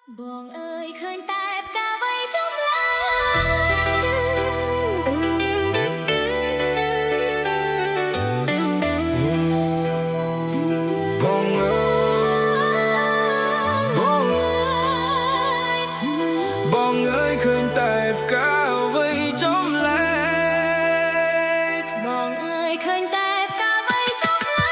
បងអើយឃើញតែផ្កាវ័យចំឡាបងអើយបងអើយឃើញតែផ្កាវ័យចំលែកបងអើយឃើញតែផ្កាវ័យចំឡា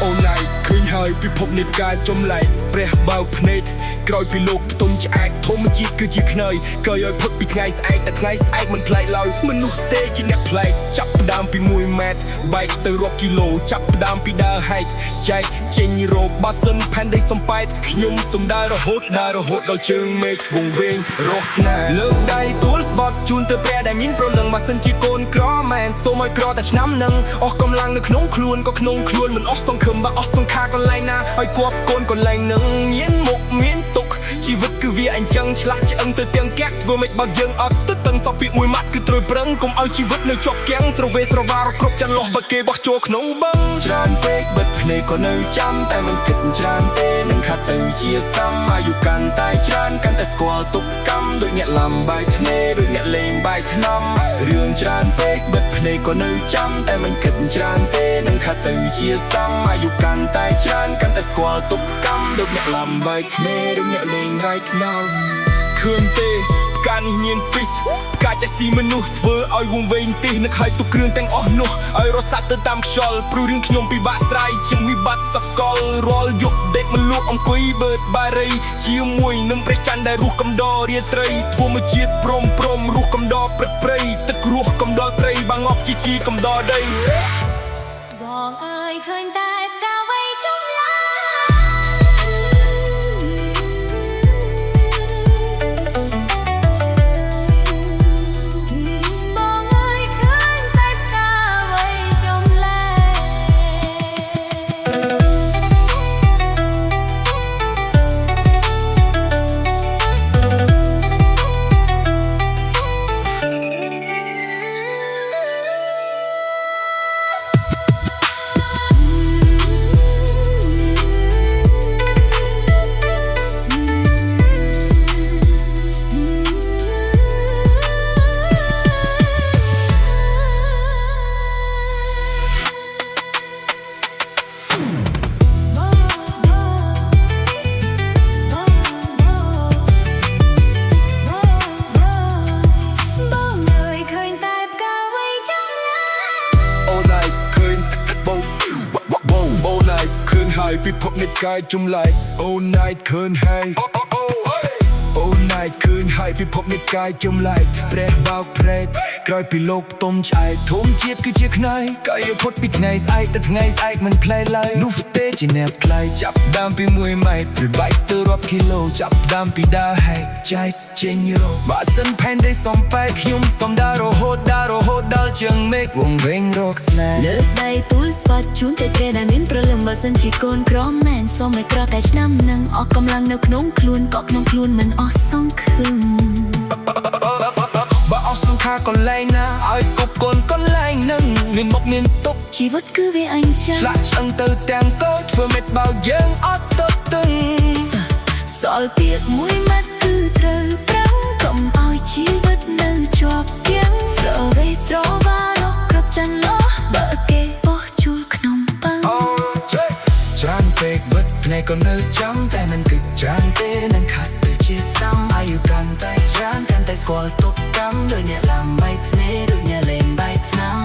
អូនឯងឃើញហើយពិភពនៃផ្កាចំលែកព្រះបើកភ្នែកក្រោយពីលោកផ្ទុំឆ្អែកធម្មជាតិគឺជាខ្នើយកើយឲ្យផុតពីថ្ងៃស្អែកតែថ្ងៃស្អែកមិនប្លែកឡើយមនុស្សទេជាអ្នកប្លែកចាប់ផ្ដើមពី1ម៉ែត្របែកទៅរាប់គីឡូចាប់ផ្ដើមពីដើរហែកចែកចេញរោគបើសិនផែនដីសំប៉ែតខ្ញុំសំដៅរហូតដល់ជើងមេឃវងវែងរស់ស្នេហ៍លើកដៃទួលស្បត់ជូនទៅព្រះដែលមានព្រលឹងបើសិនជាកូនក្រមែនសូមឲ្យក្រតែឆ្នាំនឹងអស់កម្លាំងនៅក្នុងខ្លួនក៏ក្នុងខ្លួនមិនអស់សង្ឃឹមបើអស់សង្ខារកន្លែងណាឲ្យគប់កូនកន្លែងនឹងមានមុខមានទុកជីវិតគឺវាអញ្ចឹងឆ្លាក់ឆ្អឹងទៅទាំងកាក់ធ្វើមិនបើយើងអត់ទៅតឹងសពពីមួយម៉ាត់គឺត្រូវប្រឹងកុំឲ្យជីវិតនៅជាប់គាំងស្រវេស្រវារគ្រប់ចន្លោះបើគេបោះចូលក្នុងបឹងច្រើនពេកបិទភ្នែកក៏នៅចាំតែមិនគិតច្រើនទេនឹងខាត់ទៅជាសាំអាយុកាន់តែច្រើនកាន់តែស្គាល់ទុកកម្មដូចអ្នកលំបាយធ្នេដូចអ្នកលេងបាយថ្នាំរឿងច្រើនពេកបិទភ្នែកក៏នៅចាំតែមិនគិតច្រើនទេនឹងខាត់ទៅជាសាំអាយុកាន់តែច្រើនកាន់តែស្គាល់ទុកកម្មដូចអ្នកលំបាយធ្នេដូចអ្នកលេងបាយថ្នាំឃើញទេផ្កានេះមានពិសផ្កាចេះស៊ីមនុស្សធ្វើឲ្យវងវែងទីនឹកឲ្យទុកគ្រឿងទាំងអស់នោះឲ្យរសាត់ទៅតាមខ្យល់ព្រោះរឿងខ្ញុំពិបាកស្រាយជាងវិបត្តិសកលរាល់យប់ដេកមិនលក់អង្គុយបឺតបារីជាមួយនឹងព្រះច័ន្ទដែលរស់កំដររាត្រីធម្មជាតិព្រមរស់កំដរព្រឹកព្រៃទឹករស់កំដរត្រីបាងប់ជាកំដរដីបងអើយឃើញតែផ្កាវ័យចំឡាពិភពនៃកាយចំឡាយអូនណៃឃើញហើយអូនណៃឃើញហើយពិភពនៃកាយចំឡាយព្រះបើកព្រែកក្រោយពីលោកផ្ទុំឆ្អែកធំជាតិគឺជាខ្នើយកាយផុតពីថ្ងៃស្អែកតែថ្ងៃស្អែកមិនប្លែកឡើយនោះទេជាអ្នកប្លែកចាប់ដើមពី1ម៉ែត្របែកទៅរាប់គីឡូចាប់ដើមពីដើរហែកចែកចេញរោគបើសិនផែនដីសំប៉ែតខ្ញុំសំដៅរហូតដល់ជើងមេឃវងវែងរកស្នេហ៍លើកដៃទួលស្បត់ជូនទៅព្រះដែលមានព្រលឹងបើសិនជាកូនក្រមែនសូមឲ្យក្រតែឆ្នាំនឹងអស់កម្លាំងនៅក្នុងខ្លួនក៏ក្នុងខ្លួនមិនអស់សង្ឃឹមបើអស់សង្ខារកន្លែងណាឲ្យគប់កូនកន្លែងនឹងមានមុខមានទុកជីវិតគឺវាអញ្ចឹងឆ្លាក់ឆ្អឹងទៅទាំងកូនធ្វើមិនបើយើងអត់ទៅតឹងសល់ពីក1ម៉ាត់គឺត្រូវប្រឹងកុំឲ្យជីវិតនៅជាប់គាំងស្រវេស្រវារគ្រប់ចន្លោះបើគេបោះជួលក្នុងបឹងច្រើនពេកបិទភ្នែកក៏នៅចាំតែមិនគិតច្រើនទេនឹងខាត់ទៅជាសាំអាយុកាន់តែច្រើនកាន់តែស្គាល់ទុកកម្មដូចអ្នកលំបាយធ្នេដូចអ្នកលេងបាយថ្នាំ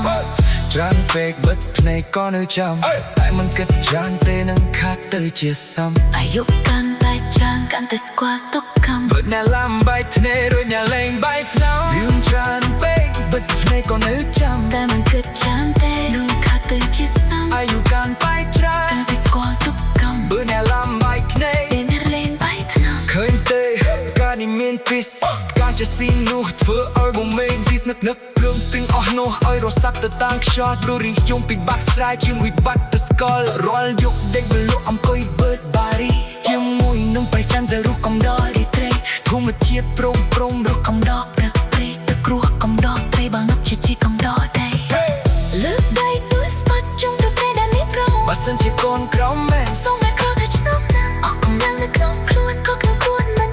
ច្រើនពេកបិទភ្នែកក៏នៅចាំតែមិនគិតច្រើនទេនឹងខាត់ទៅជាសាំអាយុកាន់តែច្រើនកាន់តែស្គាល់ទុកកម្មដូចអ្នកលំបាយធ្នេដូចអ្នកលេងបាយថ្នាំរឿងច្រើនពេកបិទភ្នែកក៏នៅចាំតែមិនគិតច្រើនទេនឹងខាត់ទៅជាសាំអាយុកាន់តែច្រើនកាន់តែស្គាល់ទុកកម្មបើអ្នកលំបាយធ្នេដែលអ្នកលេងបាយថ្នាំឃើញទេការនេះមានពិសការចេះស៊ីនោះធ្វើឲ្យបំមេងទីស្នឹកព្រមទាំងអស់នោះឲ្យរសាត់ទៅតាមខ្យល់ព្រោះរៀងយំពិបាកស្រាយជាងវិបត្តិទៅស្កល់រាល់យប់ដេកលក់អង្គុយបឺតបារីជាមួយនឹងព្រះច័ន្ទដែលរស់កំដររាត្រីធម្មជាតិព្រមរស់កំដរព្រឹកព្រៃទឹកគ្រោះកំដរត្រីបាងប់ជាកំដរដីលើកដៃទួលស្បត់ជុំទៅព្រះដែលមានព្រមបើសិនជាកូនក្រមែនសូមឲ្យក្រតែឆ្នាំនឹងអស់កម្លាំងនៅក្នុងខ្លួនក៏ក្នុងខ្លួនមិន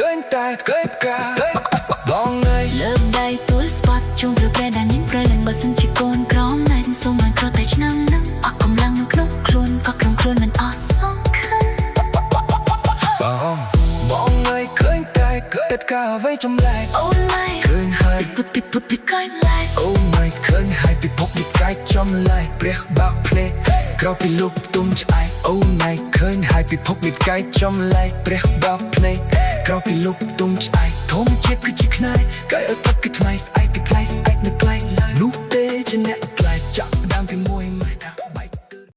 ឃើញតែកេបកាបងអើយ លើកដៃទួលស្ពតជុំព្រឺប្រែដែលញញប្រលឹងបើសិនជាកូនក្រមែនសូមមិនក្រតែឆ្នាំនឹងអស់កម្លាំងនៅក្នុងខ្លួនក៏ក្រុមខ្លួនមិនអស់សង្ឃឹម បងអើយឃើញតែកេបកាអ្វីចម្លែក Oh my ឃើញហើយ ពីកាយឡែ Oh my ឃើញហើយពិភពនេះកាយចំឡាយព្រះបាក់ភ្នែកក្រោយពីលោកទុំឆ្អែត Oh my ឃើញហើយពិភពនេះកាយចំឡាយព្រះបាក់ភ្នែកក្រោយពីលោកទុំឆ្អែតធម្មជាតិគឺជាខ្នែកាយឲ្យទឹកគឺថ្មៃស្អែកគឺថ្លៃស្អែកនៅក្លែងឡើយនោះទេជាអ្នក